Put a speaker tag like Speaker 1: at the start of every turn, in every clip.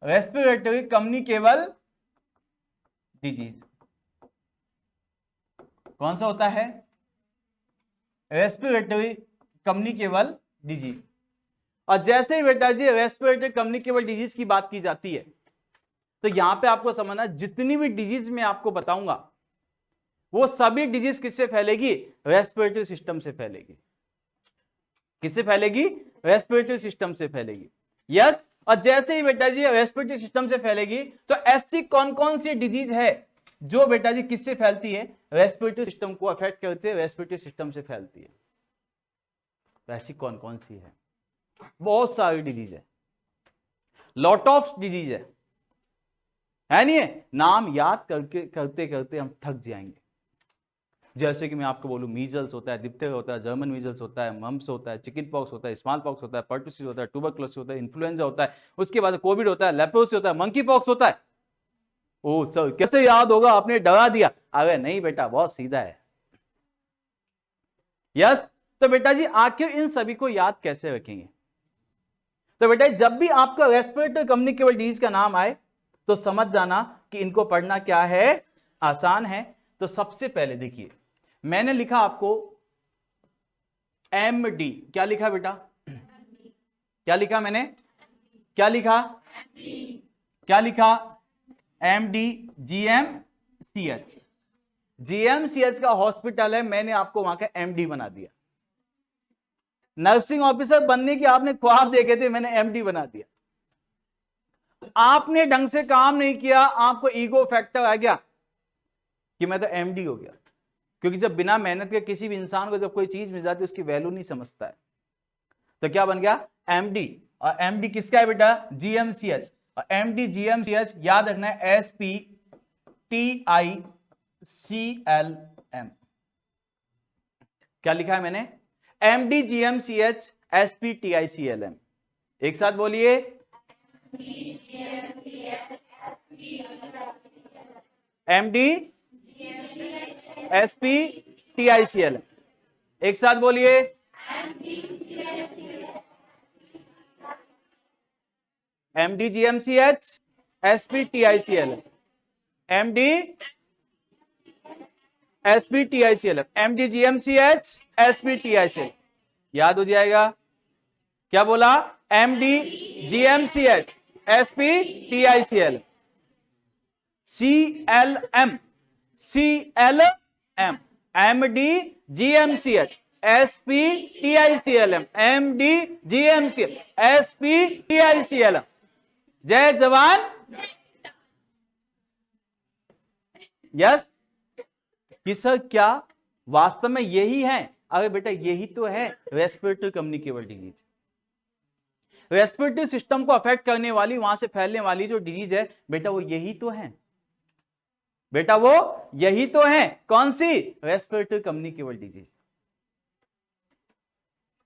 Speaker 1: Respiratory communicable disease. कौन सा होता है? Respiratory communicable disease. और जैसे ही बेटा जी रेस्पिरेटरी कम्युनिकेबल डिजीज की बात की जाती है तो यहां पे आपको समझना, जितनी भी डिजीज मैं आपको बताऊंगा वो सभी डिजीज किससे फैलेगी? रेस्पिरेटरी सिस्टम से फैलेगी। किससे फैलेगी? रेस्पिरेटरी सिस्टम से फैलेगी। यस। और जैसे ही बेटा जी रेस्पिरेटरी सिस्टम से फैलेगी तो ऐसी कौन कौन सी डिजीज है जो बेटा जी किससे फैलती है? रेस्पिरेटरी सिस्टम को अफेक्ट करते हैं, रेस्पिरेटरी सिस्टम से फैलती है। तो ऐसी कौन कौन सी है? बहुत सारी डिजीज है, लॉट ऑफ डिजीज है नहीं है? नाम याद करके करते करते हम थक जाएंगे। जैसे कि मैं आपको बोलूं, मीजल्स होता है, डिप्थेरिया होता है, जर्मन मीजल्स होता है, मम्स होता है, चिकन पॉक्स होता है, स्मॉल पॉक्स होता है, पर्टुसिस होता है, ट्यूबरकुलोसिस होता है, इन्फ्लुएंजा होता है, उसके बाद कोविड होता है, लेप्रोसी होता है, मंकी पॉक्स होता है। ओ सर कैसे याद होगा, आपने डरा दिया। अरे नहीं बेटा, बहुत सीधा है। यस। तो बेटा जी आखिर इन सभी को याद कैसे रखेंगे? तो बेटा जब भी आपका रेस्पिरेटरी कम्युनिकेबल डिजीज का नाम आए तो समझ जाना कि इनको पढ़ना क्या है, आसान है। तो सबसे पहले देखिए, मैंने लिखा आपको एमडी। क्या लिखा बेटा? क्या लिखा मैंने? क्या लिखा? क्या लिखा? MD GMCH. जीएमसीएच का हॉस्पिटल है, मैंने आपको वहां का एमडी बना दिया। नर्सिंग ऑफिसर बनने की आपने ख्वाब देखे थे, मैंने एमडी बना दिया। आपने ढंग से काम नहीं किया, आपको ईगो फैक्टर आ गया कि मैं तो एमडी हो गया। क्योंकि जब बिना मेहनत के किसी भी इंसान को जब कोई चीज मिल जाती है उसकी वैल्यू नहीं समझता है। तो क्या बन गया? एमडी। और एमडी किसका है बेटा? जीएमसीएच। और एमडी जीएमसीएच याद रखना है, SPTICLM। क्या लिखा है मैंने? MD GMCH SPTICLM। एक साथ बोलिए, एमडी SPTICLM। एक साथ बोलिए, MD GMCH SPTICLM। MD SPTICLM, MD GMCH SPTICLM। याद हो जाएगा। क्या बोला? MD GMCH SPTICLM। CLM, CLM, MD GMCH SPTICLM, MD GMCH SPTICLM। जय जवान। यस। कि सर क्या वास्तव में यही है? अरे बेटा यही तो है respiratory communicable disease. Respiratory system को अफेक्ट करने वाली, वहां से फैलने वाली जो डिजीज है बेटा वो यही तो है। बेटा वो यही तो है। कौन सी? Respiratory communicable disease.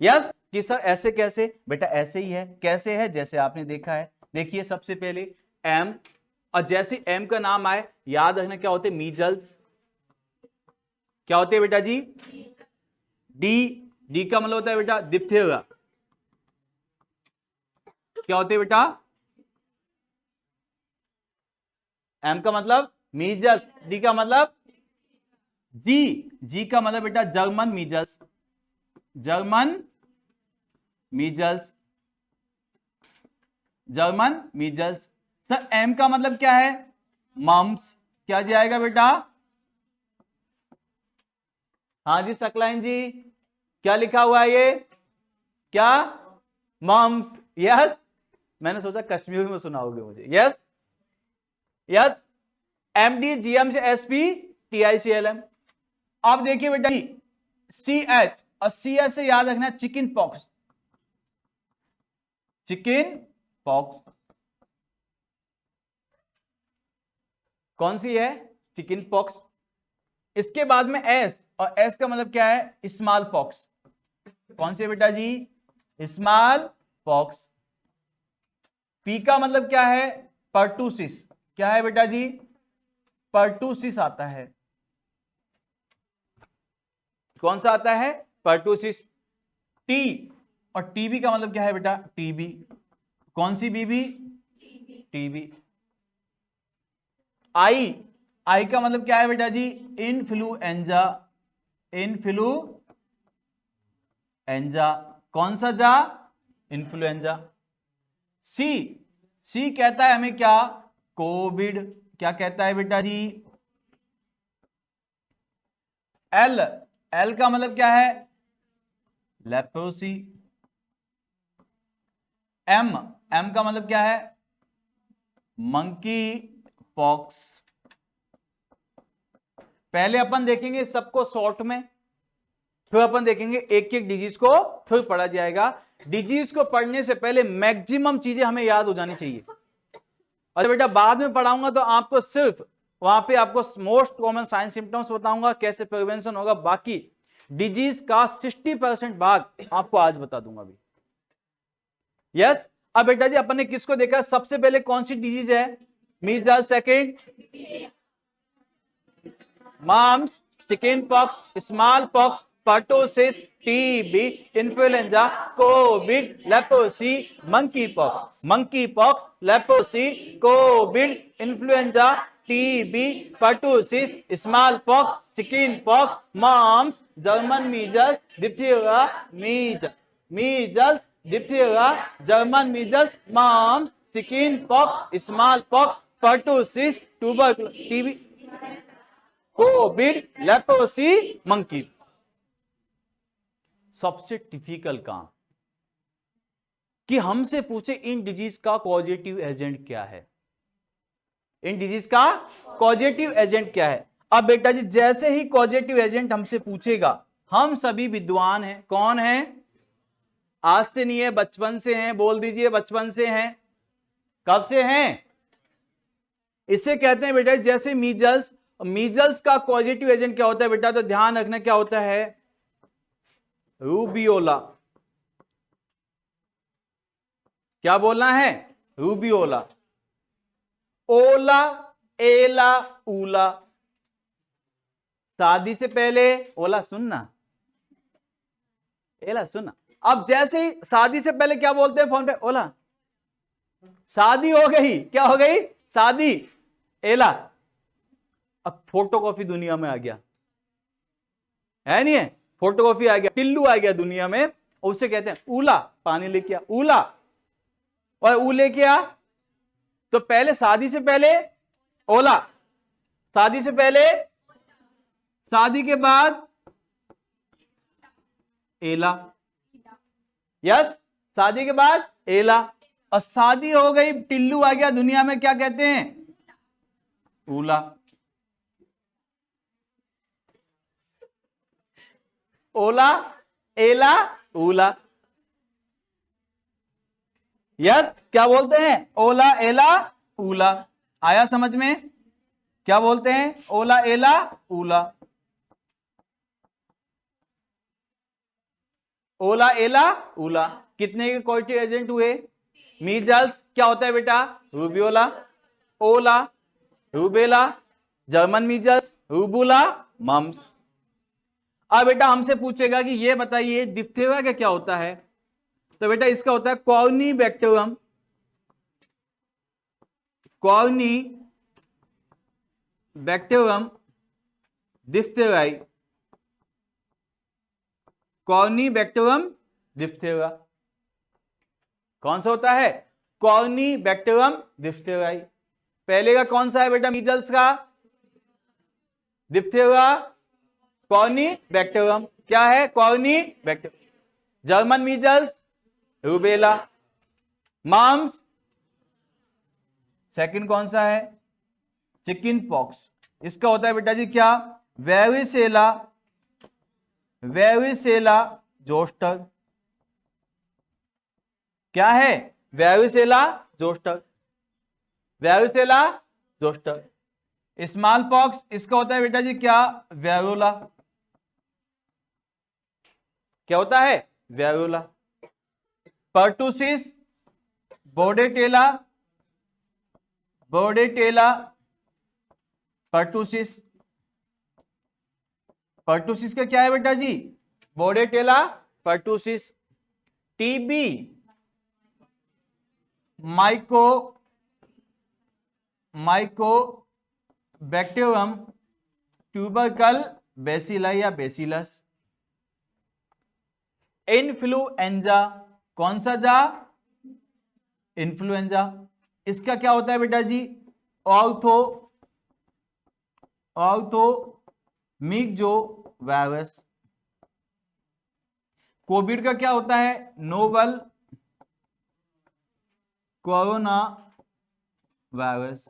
Speaker 1: यस। कि सर ऐसे कैसे? बेटा ऐसे ही है। कैसे है? जैसे आपने देखा है। देखिए सबसे पहले एम, और जैसे एम का नाम आए याद रखना क्या होते? मीजल्स। क्या होते हैं बेटा जी? डी, डी का मतलब होता है बेटा डिप्थेरिया। क्या होते हैं बेटा? एम का मतलब मीजल्स, डी का मतलब जी, जी का मतलब बेटा German measles, German measles, German measles. Sir M का मतलब क्या है? मम्स। क्या जाएगा बेटा? हाँ जी सकलाइन जी, क्या लिखा हुआ है ये? क्या? मम्स। यस। मैंने सोचा कश्मीर में सुनाओगे मुझे। Yes yes. एमडी जीएम से SPTICLM। अब देखिए बेटा जी CH, और CH से याद रखना चिकन पॉक्स। चिकन पॉक्स कौन सी है? Chicken pox. इसके बाद में S, और S का मतलब क्या है? Small pox. कौन सी है बेटा जी? Small pox. P का मतलब क्या है? पर्टूसिस। क्या है बेटा जी? पर्टूसिस आता है। कौन सा आता है? पर्टूसिस। T, और टीबी का मतलब क्या है बेटा? टीबी। कौन सी बीबी? टीबी। आई, आई का मतलब क्या है बेटा जी? इन्फ्लुएंजा। इन्फ्लुएंजा, कौन सा जा? इन्फ्लुएंजा। सी, सी कहता है हमें क्या? कोविड। क्या कहता है बेटा जी? एल, एल का मतलब क्या है? लेप्रोसी। एम, एम का मतलब क्या है? Monkey pox. पहले अपन देखेंगे सबको शॉर्ट में, फिर अपन देखेंगे एक एक डिजीज को, फिर पढ़ा जाएगा। डिजीज को पढ़ने से पहले मैक्सिमम चीजें हमें याद हो जानी चाहिए। और बेटा बाद में पढ़ाऊंगा तो आपको सिर्फ वहां पे आपको मोस्ट कॉमन साइन सिम्टम्स बताऊंगा, कैसे प्रिवेंशन होगा, बाकी डिजीज का 60% भाग आपको आज बता दूंगा अभी। यस। अब बेटा जी अपन ने किसको देखा? सबसे पहले कौन सी डिजीज है? Measles, second mumps, chicken pox, small pox, pertussis, TB, influenza, COVID, leprosy, monkey pox. Monkey pox, leprosy, COVID, influenza, TB, pertussis, small pox, chicken pox, mumps, German measles, diphtheria, measles, diphtheria, German measles, mumps, chicken pox, small pox, pertussis, tuberculosis, TB, COVID, leprosy, monkey. सबसे typical काम कि हमसे पूछे इन disease का causative agent क्या है? इन डिजीज का कॉजेटिव एजेंट क्या है? अब बेटा जी जैसे ही कॉजेटिव एजेंट हमसे पूछेगा, हम सभी विद्वान हैं। कौन है? आज से नहीं है, बचपन से हैं। बोल दीजिए, बचपन से हैं। कब से हैं? इसे कहते हैं बेटा जैसे मीजल्स, मीजल्स का पॉजिटिव एजेंट क्या होता है बेटा? तो ध्यान रखना क्या होता है? रूबियोला। क्या बोलना है? रूबियोला। ओला, एला, ऊला। शादी से पहले ओला सुनना, एला सुनना। अब जैसे ही शादी से पहले क्या बोलते हैं फोन पे? ओला। शादी हो गई, क्या हो गई? शादी, एला। अब फोटोकॉपी दुनिया में आ गया है, नहीं है? फोटोकॉपी आ गया, टिल्लू आ गया दुनिया में, उसे कहते हैं ऊला। पानी लेके आ, ऊला। और ऊ लेके आ। तो पहले शादी से पहले ओला, शादी से पहले, शादी के बाद एला। यस, शादी के बाद एला। और शादी हो गई, टिल्लू आ गया दुनिया में, क्या कहते हैं? ऊला। ओला, एला, ऊला। यस, क्या बोलते हैं? ओला, एला, ऊला। आया समझ में? क्या बोलते हैं? ओला, एला, ऊला। ओला, एला, ऊला। कितने के कॉजेटिव एजेंट हुए? मीजल्स क्या होता है बेटा? रूबियोला। ओला, रूबेला, जर्मन मीजल्स, रूबुला, मम्स। अब बेटा हमसे पूछेगा कि ये बताइए डिप्थेरिया का क्या होता है? तो बेटा इसका होता है कॉर्निबैक्टीरियम। कॉर्निबैक्टीरियम डिप्थेरियाई। कॉर्निबैक्टीरियम डिप्थेरिया कौन सा होता है? कॉर्निबैक्टीरियम डिप्थेरियाई। पहले का कौन सा है बेटा? मीजल्स का, डिप्थेरिया, कॉर्निबैक्टीरियम। क्या है? Corynebacterium. German measles, rubella. Mumps, second कौन सा है? Chicken pox. इसका होता है बेटा जी क्या? Varicella, varicella zoster. क्या है? Varicella zoster, varicella zoster. Small pox, इसका होता है बेटा जी क्या? वेरोला। क्या होता है? Variola. Pertussis, Bordetella, Bordetella, pertussis. Pertussis का क्या है बेटा जी? Bordetella, pertussis. TB, myco Mycobacterium tubercle bacilli या बेसिलस। इन्फ्लुएंजा, कौन सा जा? इन्फ्लुएंजा। इसका क्या होता है बेटा जी? ऑर्थोमिक्जो वायरस। कोविड का क्या होता है? Novel corona virus.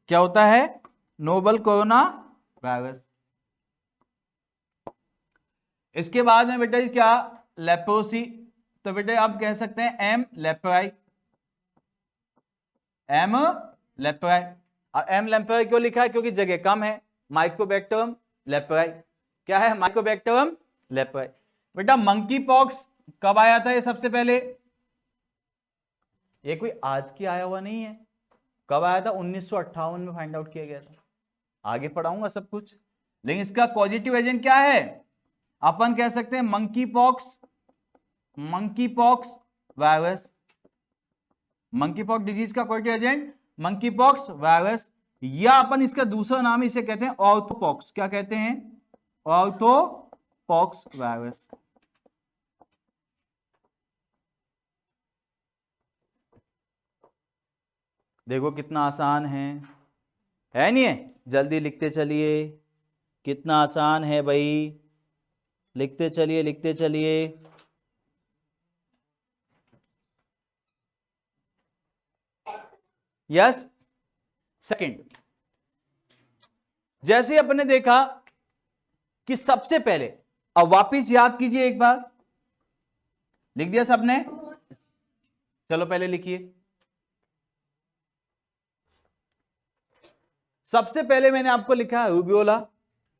Speaker 1: क्या होता है? Novel corona virus. इसके बाद में बेटा जी क्या? लेप्रोसी। तो बेटा आप कह सकते हैं एम लेप्राई, एम लेप्राई। अब एम लेप्राई क्यों लिखा है? क्योंकि जगह कम है। माइकोबैक्टीरियम लेप्राई, क्या है? Mycobacterium leprae. बेटा मंकी पॉक्स कब आया था ये सबसे पहले? ये कोई आज की आया हुआ नहीं है। कब आया था? 1958 में फाइंड आउट किया गया था। आगे पढ़ाऊंगा सब कुछ, लेकिन इसका पॉजिटिव एजेंट क्या है? अपन कह सकते हैं monkeypox virus. Monkeypox disease का positive agent monkeypox virus, या अपन इसका दूसरा नाम इसे कहते हैं ऑर्थोपॉक्स। क्या कहते हैं? Orthopox virus. देखो कितना आसान है नहीं है? जल्दी लिखते चलिए, कितना आसान है भाई, लिखते चलिए लिखते चलिए। यस। सेकंड, जैसे अपने देखा कि सबसे पहले, अब वापिस याद कीजिए एक बार। लिख दिया सबने? चलो पहले लिखिए। सबसे पहले मैंने आपको लिखा है rubeola,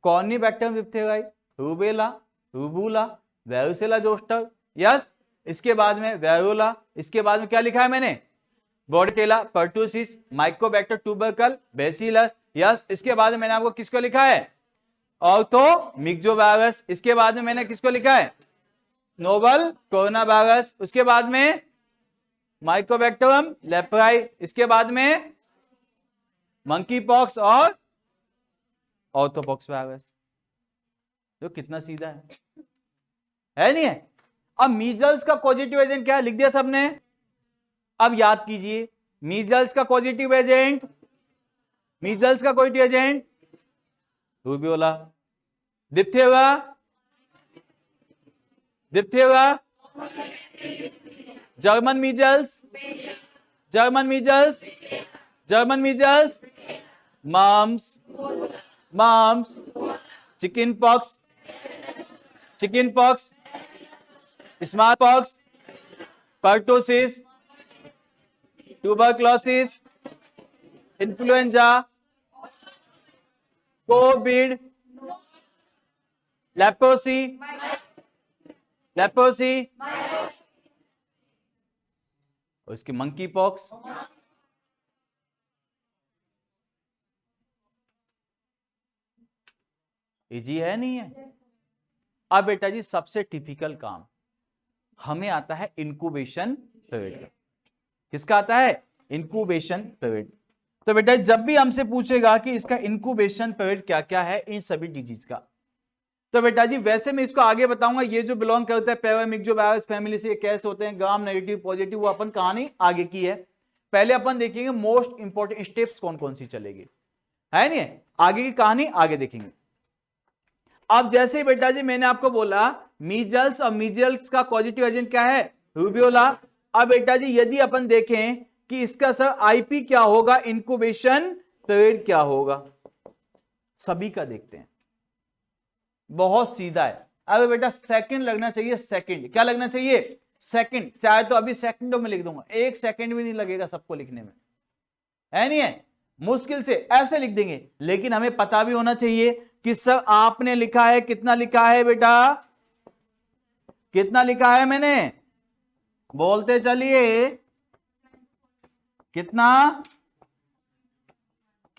Speaker 1: Corynebacterium diphtheriae, rubella, rubula, varicella zoster. Yes. इसके बाद में वेरोला। इसके बाद में क्या लिखा है मैंने? बॉर्डेटेला, पर्टुसिस, माइकोबैक्टर ट्यूबरकल, बेसिलस। यस। इसके बाद में मैंने आपको किसको लिखा है? ऑर्थोमिक्जोवायरस। इसके बाद में मैंने किसको लिखा है? Novel corona virus. उसके बाद में माइकोबैक्टीरियम लेप्राई। इसके बाद में मंकी पॉक्स और ऑर्थोपॉक्स वायरस। तो कितना सीधा है नहीं है? अब मीजल्स का पॉजिटिव एजेंट क्या है? लिख दिया सबने? अब याद कीजिए, मीजल्स का पॉजिटिव एजेंट, मीजल्स का positive agent rubeola. Diphtheria, diphtheria, German measles, German measles, German measles, mumps, mumps, chicken pox, chicken pox, small pox, pertussis, tuberculosis, influenza, COVID, leprosy, leprosy, उसकी मंकी पॉक्स। इजी है नहीं है? अब बेटा जी सबसे typical काम हमें आता है इंक्यूबेशन पीरियड। किसका आता है? Incubation period. तो बेटा जब भी हमसे पूछेगा कि इसका इंक्यूबेशन पीरियड क्या क्या है इन सभी डिजीज का, तो बेटा जी वैसे मैं इसको आगे बताऊंगा। ये जो बिलोंग करता है पैरामिक्सोवायरस फैमिली से, कैसे होते हैं ग्राम नेगेटिव पॉजिटिव, वो अपन कहानी आगे की है। पहले अपन देखेंगे मोस्ट इंपॉर्टेंट स्टेप्स कौन कौन सी चलेगी, है नहीं? आगे की कहानी आगे देखेंगे। अब जैसे ही बेटा जी मैंने आपको बोला मीजल्स, और मीजल्स का पॉजिटिव एजेंट क्या है? रूबियोला। अब बेटा जी यदि अपन देखें कि इसका सर आईपी क्या होगा, इंक्यूबेशन पीरियड क्या होगा, सभी का देखते हैं। बहुत सीधा है। अब बेटा सेकंड लगना चाहिए, सेकंड। क्या लगना चाहिए? सेकंड। चाहे तो अभी सेकंडों में लिख दूंगा, 1 सेकंड भी नहीं लगेगा सबको लिखने में, है नहीं है? मुश्किल से ऐसे लिख देंगे, लेकिन हमें पता भी होना चाहिए कि सर आपने लिखा है, कितना लिखा है बेटा, कितना लिखा है मैंने? बोलते चलिए, कितना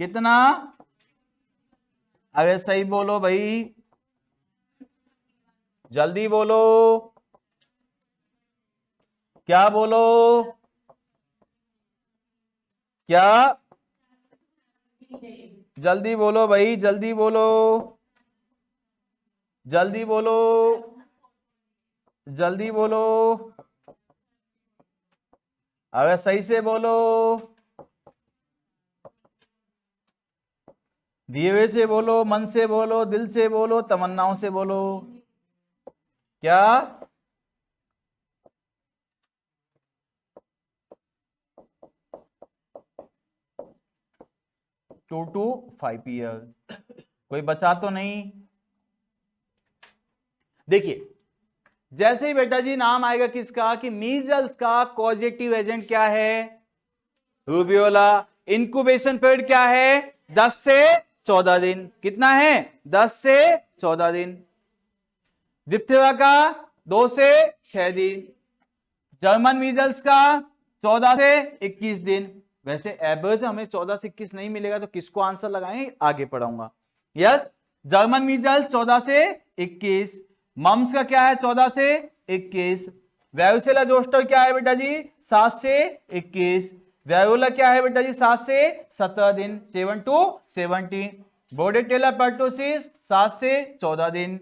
Speaker 1: कितना? अरे सही बोलो भाई, जल्दी बोलो, क्या बोलो? क्या? जल्दी बोलो भाई, जल्दी बोलो, जल्दी बोलो, जल्दी बोलो, अगर सही से बोलो, दिए हुए से बोलो, मन से बोलो, दिल से बोलो, तमन्नाओं से बोलो। क्या? 2 to 5 ईयर। कोई बचा तो नहीं? देखिए, जैसे ही बेटा जी नाम आएगा किसका कि मीजल्स का कॉजेटिव एजेंट क्या है? रूबियोला। इंक्यूबेशन पीरियड क्या है? 10 से 14 दिन। कितना है? 10 से 14 दिन। डिप्थेरिया का 2 से 6 दिन। जर्मन मीजल्स का 14 से 21 दिन। वैसे एवरेज हमें 14 से 21 नहीं मिलेगा, तो किसको आंसर लगाएंगे आगे पढ़ाऊंगा। यस, जर्मन मीजल्स 14 से 21। मम्स का क्या है? 14 से 21। वैरुसेला जोस्टर क्या है बेटा जी? 7 से 21। वैरोला क्या है बेटा जी? 7 से 17 दिन, 7 to 17। बोर्डेटेला पर्टोसिस 7 से 14 दिन।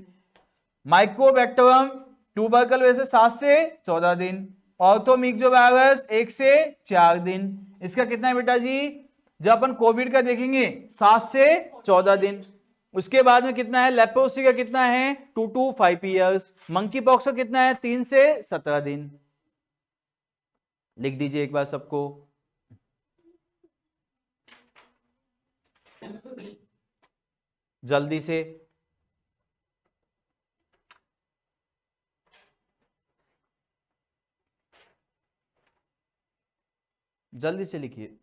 Speaker 1: माइकोबैक्टरम ट्यूबरकल वैसे 7 से 14 दिन। ऑर्थोमिक्सोवायरस 1 से 4 दिन। इसका कितना है बेटा जी? जब अपन कोविड का देखेंगे 7 से 14 दिन। उसके बाद में कितना है? लेप्रोसी का कितना है? 2 to 5 ईयर्स। मंकी पॉक्स का कितना है? 3 से 17 दिन। लिख दीजिए एक बार सबको। जल्दी से। जल्दी से लिखिए।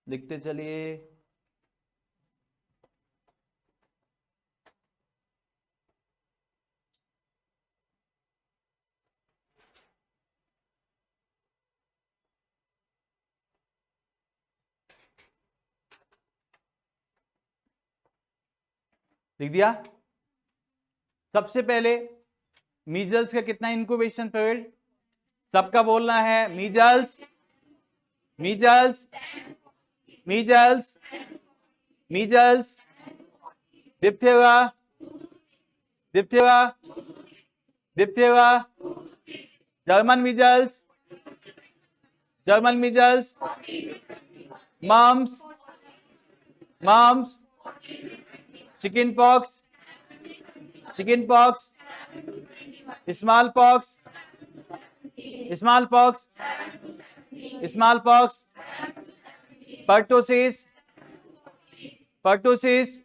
Speaker 1: लिखते चलिए। लिख दिया? सबसे पहले मीजल्स का कितना इंक्यूबेशन पीरियड? सबका बोलना है। Measles, measles, measles, measles, diphtheria, diphtheria, diphtheria, German measles, German measles, mumps, mumps, chicken pox, chicken pox, small pox, small pox, small pox, pertussis, pertussis,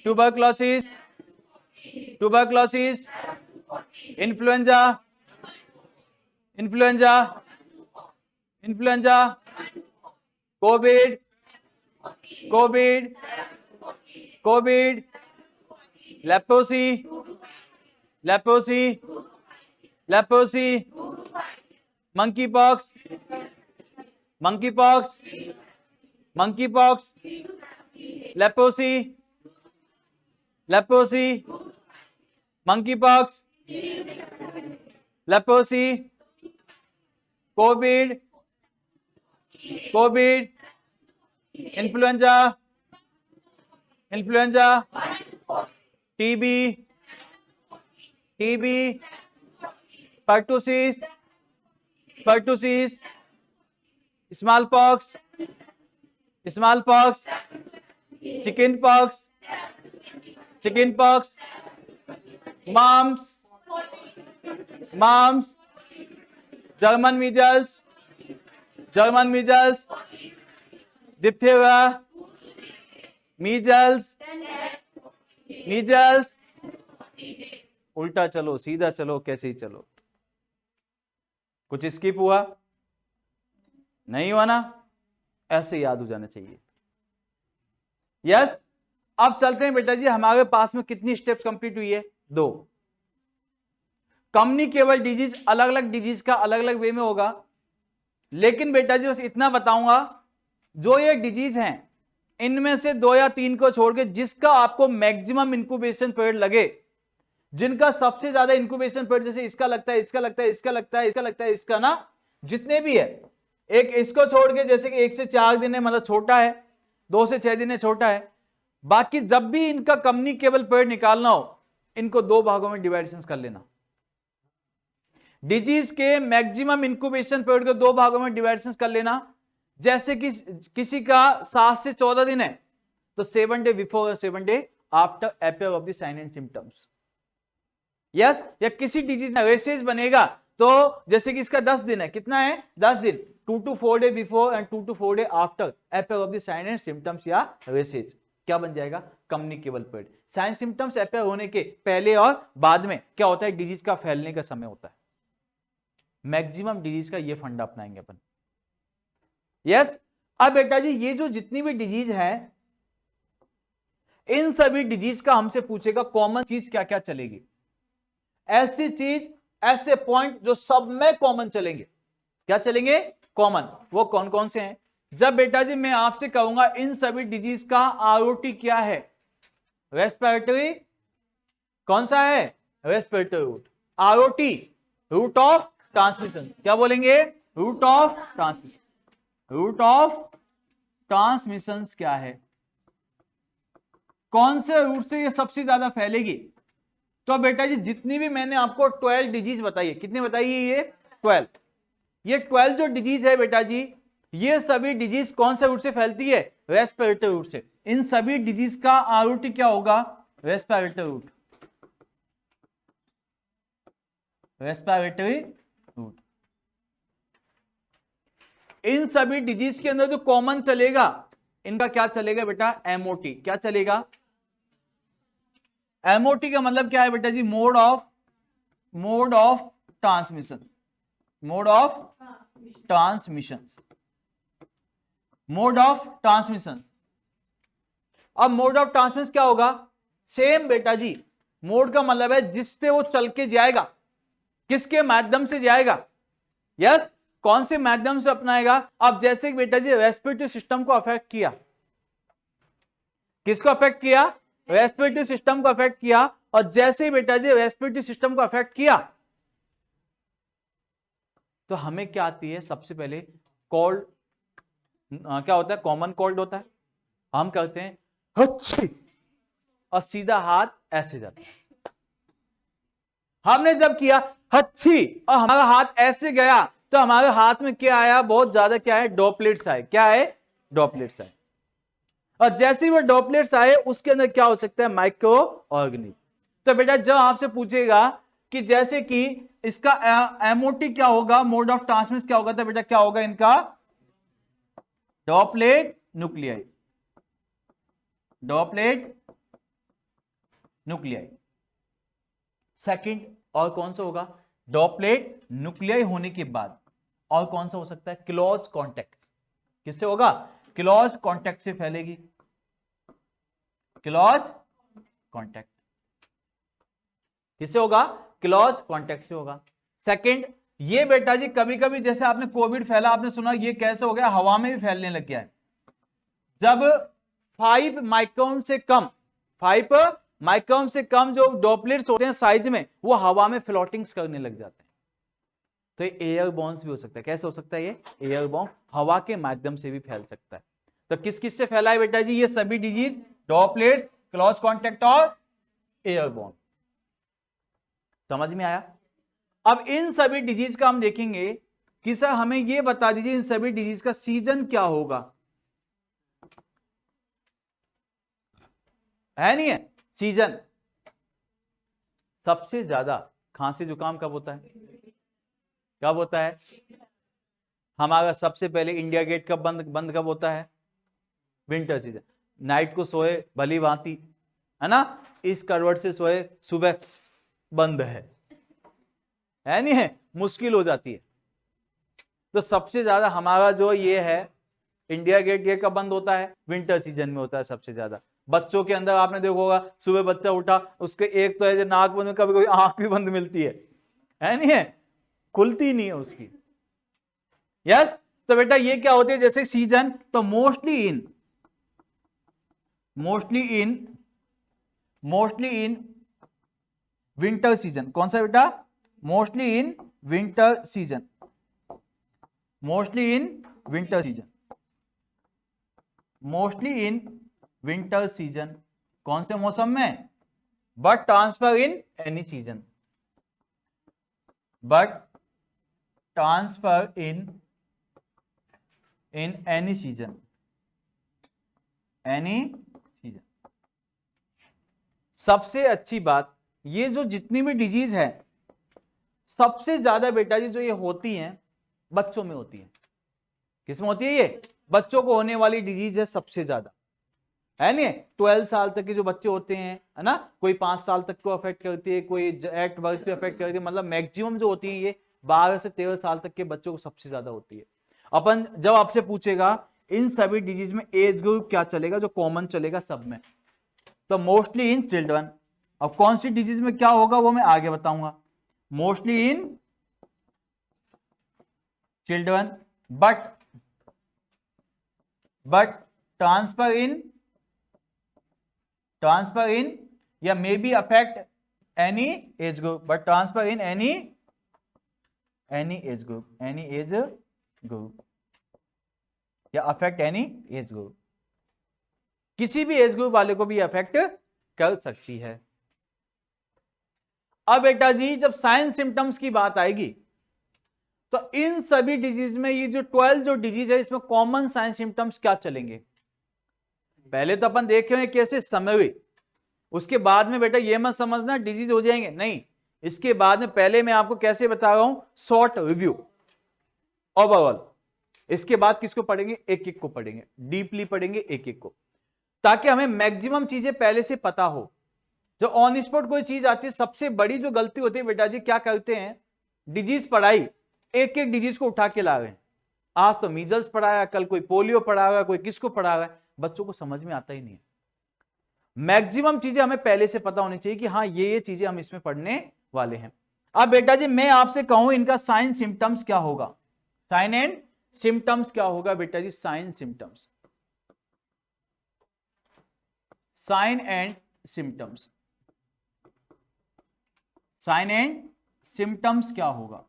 Speaker 1: tuberculosis, tuberculosis, influenza, influenza, influenza, COVID, COVID, COVID, leprosy, leprosy, leprosy, monkey pox, monkey pox, monkey pox, leprosy, leprosy, monkey pox, leprosy, COVID, COVID, influenza, influenza, TB, TB, pertussis, pertussis, small pox, small pox, chicken pox, chicken pox, mumps, mumps, German measles, German measles, diphtheria, measles, measles. उल्टा चलो, सीधा चलो, कैसे ही चलो। कुछ skip हुआ? नहीं हुआ ना? ऐसे याद हो जाना चाहिए। यस। अब चलते हैं बेटा जी, हमारे पास में कितनी स्टेप्स कंप्लीट हुई है? 2। कम्युनिकेबल डिजीज, अलग अलग डिजीज का अलग अलग वे में होगा, लेकिन बेटा जी बस इतना बताऊंगा, जो ये डिजीज हैं इनमें से 2 या 3 को छोड़ के जिसका आपको मैक्सिमम इंक्यूबेशन पीरियड लगे, जिनका सबसे ज्यादा इंक्यूबेशन पीरियड, जैसे इसका लगता है, इसका लगता है, इसका लगता है, इसका लगता है, इसका ना, जितने भी है, एक इसको छोड़ के, जैसे कि 1 से 4 दिन है मतलब छोटा है, 2 से 6 दिन है छोटा है, बाकी जब भी इनका कम्युनिकेबल पीरियड निकालना हो, इनको 2 भागों में डिवाइडेशन कर लेना। डिजीज के मैक्सिमम इंक्यूबेशन पीरियड को 2 भागों में डिवाइडेशन कर लेना। जैसे कि किसी का 7 से 14 दिन है, तो 7 डे बिफोर और 7 day after appear of the sign and symptoms. Yes, या किसी डिजीज में रेसेस बनेगा, तो जैसे कि इसका 10 दिन है, कितना है 10 दिन, 2 to 4 day before and 2 to 4 day after appear of the sign and symptoms या रेसेस, क्या बन जाएगा, communicable period. Sign symptoms appear होने के पहले और बाद में क्या होता है, डिजीज का फैलने का समय होता है। मैक्सिमम डिजीज का ये फंडा अपनाएंगे अपन। यस, अब बेटा जी ये जो जितनी भी डिजीज है, इन सभी डिजीज का हमसे पूछेगा कॉमन चीज क्या क्या चलेगी, ऐसी चीज, ऐसे पॉइंट जो सब में कॉमन चलेंगे। क्या चलेंगे कॉमन, वो कौन कौन से हैं। जब बेटा जी मैं आपसे कहूंगा इन सभी डिजीज का आरओटी क्या है, रेस्पिरेटरी, कौन सा है, respiratory route. ROT route of transmission, क्या बोलेंगे, route of transmission. Route of transmission क्या है, कौन से रूट से ये सबसे ज्यादा फैलेगी। तो बेटा जी जितनी भी मैंने आपको 12 डिजीज बताई है, कितने बताई है, ये 12, ये 12 जो डिजीज है बेटा जी, ये सभी डिजीज कौन से रूट से फैलती है, रेस्पिरेटरी रूट से। इन सभी डिजीज का आरओटी क्या होगा, रेस्पिरेटरी रूट, रेस्पिरेटरी रूट। इन सभी डिजीज के अंदर जो कॉमन चलेगा, इनका क्या चलेगा बेटा, एमओटी। क्या चलेगा, एमओटी का मतलब क्या है बेटा जी, mode of transmission, mode of transmission, mode of transmission. अब मोड ऑफ ट्रांसमिशन क्या होगा, सेम बेटा जी, मोड का मतलब है जिस पे वो चल के जाएगा, किसके माध्यम से जाएगा। यस, कौन से माध्यम से अपनाएगा। अब जैसे बेटा जी रेस्पिरेटरी सिस्टम को अफेक्ट किया, किसको अफेक्ट किया, रेस्पिरेटरी सिस्टम को अफेक्ट किया, और जैसे ही बेटा जी रेस्पिरेटरी सिस्टम को अफेक्ट किया, तो हमें क्या आती है, सबसे पहले कोल्ड, क्या होता है, कॉमन कोल्ड होता है। हम करते हैं हच्छी, और सीधा हाथ ऐसे जाता है। हमने जब किया हच्छी और हमारा हाथ ऐसे गया, तो हमारे हाथ में क्या आया, बहुत ज्यादा क्या है, ड्रॉपलेट्स आए। क्या है, ड्रॉपलेट्स आए। और जैसे ही वो ड्रॉपलेट्स आए, उसके अंदर क्या हो सकता है, माइक्रो ऑर्गेनिज्म। तो बेटा जब आपसे पूछेगा कि जैसे कि इसका एमओटी क्या होगा, मोड ऑफ ट्रांसमिशन क्या होगा, तो बेटा क्या होगा इनका, droplet nuclei, droplet nuclei. Second और कौन सा होगा, ड्रॉपलेट न्यूक्लियाई होने के बाद और कौन सा हो सकता है, क्लोज कॉन्टेक्ट। किससे होगा, क्लोज कॉन्टेक्ट से फैलेगी, क्लोज कॉन्टेक्ट किससे होगा, क्लोज कॉन्टेक्ट से होगा। सेकंड, ये बेटा जी कभी कभी जैसे आपने कोविड फैला, आपने सुना ये कैसे हो गया, हवा में भी फैलने लग गया है। जब 5 माइक्रोन से कम, 5 माइक्रोन से कम जो ड्रॉपलेट्स होते हैं साइज में, वो हवा में फ्लोटिंग्स करने लग जाते हैं। तो ये एयरबॉर्न भी हो सकता है। कैसे हो सकता है, ये एयरबॉर्न, हवा के माध्यम से भी फैल सकता है। तो किस किस से फैला है बेटा जी, ये सभी डिजीज, ड्रॉपलेट्स, क्लोज कॉन्टेक्ट और एयरबॉर्न। समझ में आया। अब इन सभी डिजीज का हम देखेंगे कि सर हमें ये बता दीजिए इन सभी डिजीज का सीजन क्या होगा, है नहीं है सीजन। सबसे ज्यादा खांसी जुकाम कब होता है, कब होता है, हमारा सबसे पहले इंडिया गेट कब बंद कब होता है, विंटर सीजन। नाइट को सोए भली भांति, है ना, इस करवट से सोए, सुबह बंद है नहीं है, मुश्किल हो जाती है। तो सबसे ज्यादा हमारा जो ये है इंडिया गेट, ये कब बंद होता है, विंटर सीजन में होता है सबसे ज्यादा। बच्चों के अंदर आपने देखा होगा, सुबह बच्चा उठा, उसके एक तो है नाक बंद, कभी कभी आंख भी बंद मिलती है नहीं है, खुलती नहीं है उसकी। यस, तो बेटा ये क्या होती है, जैसे सीजन, तो mostly in mostly in winter season. कौन सा बेटा? Mostly in winter season, mostly in winter season, mostly in winter season. कौन से मौसम में? But transfer in any season, but transfer in any season, any season. सबसे अच्छी बात, ये जो जितनी भी डिजीज है सबसे ज्यादा बेटा जी जो ये होती हैं बच्चों में होती है। किसमें होती है? ये बच्चों को होने वाली डिजीज है सबसे ज्यादा, है नहीं? 12 साल तक के जो बच्चे होते हैं, है ना, कोई 5 साल तक को अफेक्ट करती है, कोई एट बर्थ पे अफेक्ट करती है, मतलब मैक्सिमम जो होती है ये 12 से 13 साल तक के बच्चों को सबसे ज्यादा होती है। अपन जब आपसे पूछेगा इन सभी डिजीज में एज ग्रुप क्या चलेगा, जो कॉमन चलेगा सब में, तो मोस्टली इन चिल्ड्रन। अब कौन सी डिजीज में क्या होगा वो मैं आगे बताऊंगा। Mostly in children, but transfer in या may be affect any age group, but transfer in any age group या अफेक्ट एनी एज ग्रुप। किसी भी एज ग्रुप वाले को भी अफेक्ट कर सकती है। अब बेटा जी जब साइन सिम्टम्स की बात आएगी तो इन सभी डिजीज में ये जो 12 जो डिजीज है इसमें कॉमन साइन सिम्टम्स क्या चलेंगे? पहले तो अपन देखे हुए कैसे समरी, उसके बाद में बेटा ये मत समझना डिजीज हो जाएंगे, नहीं, इसके बाद में पहले मैं आपको कैसे बता रहा हूं, शॉर्ट रिव्यू ओवरऑल। इसके बाद किसको पढ़ेंगे? एक एक को पढ़ेंगे, डीपली पढ़ेंगे एक एक को, ताकि हमें मैक्सिमम चीजें पहले से पता हो। जो ऑन स्पॉट कोई चीज आती है, सबसे बड़ी जो गलती होती है बेटा जी, क्या करते हैं, डिजीज पढ़ाई, एक एक डिजीज को उठा के ला गए। आज तो मीजल्स पढ़ाया, कल कोई पोलियो पढ़ाया, कोई किसको पढ़ाया, बच्चों को समझ में आता ही नहीं है। मैक्सिमम चीजें हमें पहले से पता होनी चाहिए कि हाँ ये चीजें हम इसमें पढ़ने वाले हैं। अब बेटा जी मैं आपसे कहूं इनका साइन सिम्टम्स क्या होगा, साइन एंड सिम्टम्स क्या होगा बेटा जी? Sign symptoms, sign and symptoms, sign and symptoms क्या होगा?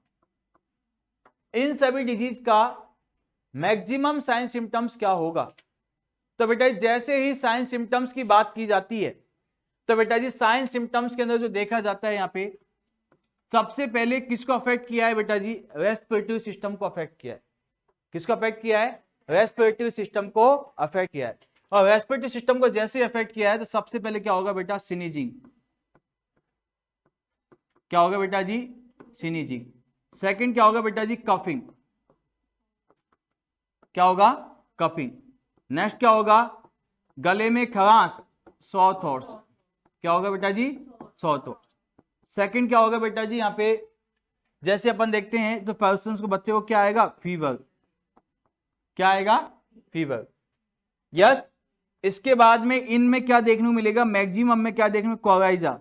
Speaker 1: इन सभी डिजीज का मैक्सिमम साइन सिम्टम्स क्या होगा? तो बेटा जैसे ही साइन सिम्टम्स की बात की जाती है तो बेटा जी साइन सिम्टम्स के अंदर जो देखा जाता है यहां पे सबसे पहले किसको अफेक्ट किया है बेटा जी? रेस्पिरेटरी सिस्टम को अफेक्ट किया है। किसको अफेक्ट किया है? रेस्पिरेटरी सिस्टम को अफेक्ट किया है। और रेस्पिरेटरी सिस्टम को जैसे अफेक्ट किया है तो सबसे पहले क्या होगा बेटा? स्नीजिंग। क्या होगा बेटा जी? स्नीजिंग। सेकंड क्या होगा बेटा जी? कफिंग। क्या होगा? कफिंग। नेक्स्ट क्या होगा? गले में खरांश, सॉर थ्रोट। क्या होगा बेटा जी? Sorry throat. सेकंड क्या होगा बेटा जी? यहां पे जैसे अपन देखते हैं तो पर्सन को, बच्चे को क्या आएगा? फीवर। क्या आएगा? फीवर। यस। इसके बाद में इनमें क्या देखने को मिलेगा? मैक्सिमम में क्या देखने को? कोराइजा।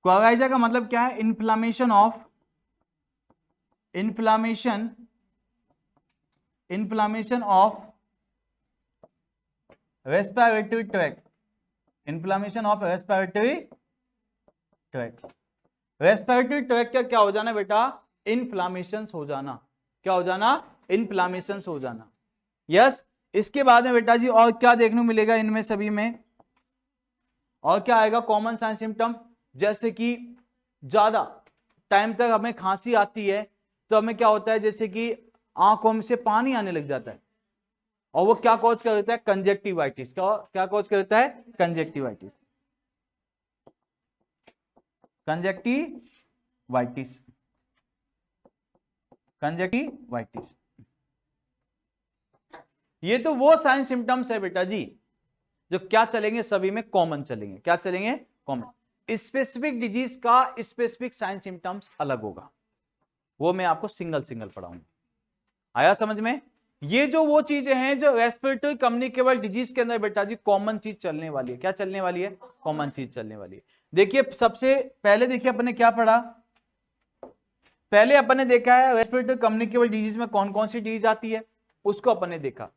Speaker 1: कोराइजा का मतलब क्या है? Inflammation of respiratory tract. Inflammation of respiratory tract. Respiratory tract का क्या हो जाना बेटा? इन्फ्लामेशन हो जाना। क्या हो जाना? इन्फ्लामेशन हो जाना। यस। इसके बाद में बेटा जी और क्या देखने को मिलेगा इनमें सभी में? और क्या आएगा कॉमन साइन सिम्टम? जैसे कि ज्यादा टाइम तक हमें खांसी आती है तो हमें क्या होता है, जैसे कि आंखों में से पानी आने लग जाता है, और वो क्या कॉज कर देता है? कंजक्टिवाइटिस। क्या कॉज करता है? कंजक्टिवाइटिस। कंजक्टिवाइटिस। कंजक्टिवाइटिस। ये तो वो साइन सिम्टम्स है बेटा जी जो क्या चलेंगे? सभी में कॉमन चलेंगे। क्या चलेंगे? कॉमन। स्पेसिफिक डिजीज का स्पेसिफिक साइन सिम्टम्स अलग होगा, वो मैं आपको सिंगल सिंगल पढ़ाऊंगा। आया समझ में? ये जो वो चीजें हैं जो रेस्पिरेटरी कम्युनिकेबल डिजीज के अंदर बेटा जी कॉमन चीज चलने वाली है। क्या चलने वाली है? कॉमन चीज चलने वाली है। देखिए सबसे पहले देखिए अपन ने क्या पढ़ा? पहले अपन ने देखा है रेस्पिरेटरी कम्युनिकेबल डिजीज में कौन कौन सी डिजीज आती है, उसको अपन ने देखा।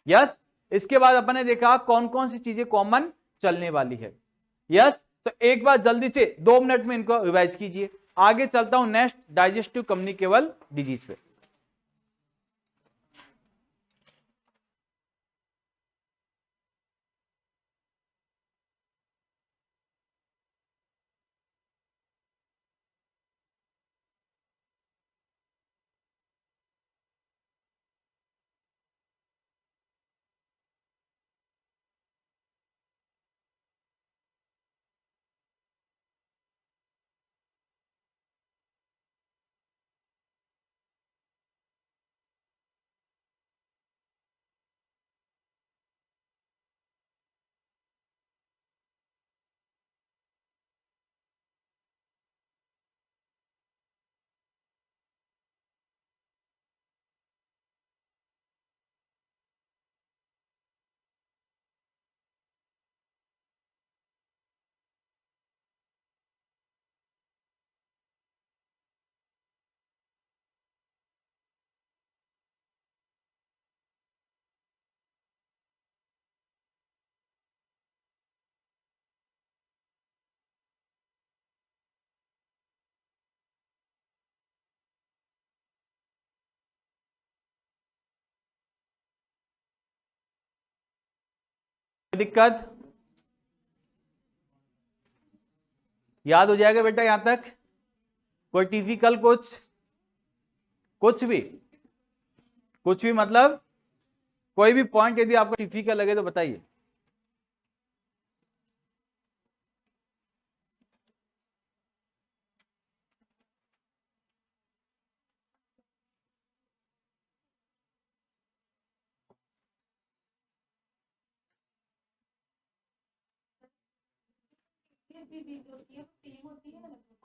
Speaker 1: यस। इसके बाद अपन ने देखा कौन कौन सी चीजें कॉमन चलने वाली है। यस, तो एक बार जल्दी से 2 मिनट में इनको रिवाइज कीजिए। आगे चलता हूं नेक्स्ट डाइजेस्टिव कम्युनिकेबल डिजीज पे। दिक्कत याद हो जाएगा बेटा यहां तक? कोई टिपिकल कुछ भी मतलब कोई भी पॉइंट यदि आपको टिपिकल लगे तो बताइए।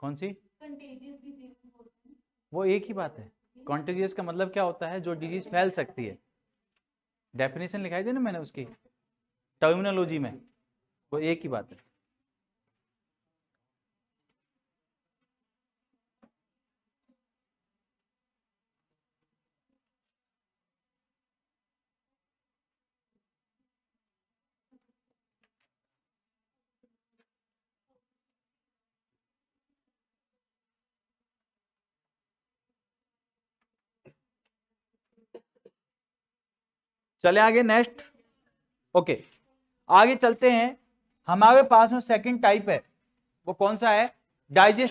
Speaker 1: कौन सी? वो एक ही बात है। कॉन्टेजियस का मतलब क्या होता है? जो डिजीज फैल सकती है। डेफिनेशन लिखाई थी ना मैंने उसकी टर्मिनोलॉजी में, वो एक ही बात है। चले आगे नेक्स्ट। ओके, आगे चलते हैं। हमारे पास में सेकंड टाइप है, वो कौन सा है? डाइजेस्टिव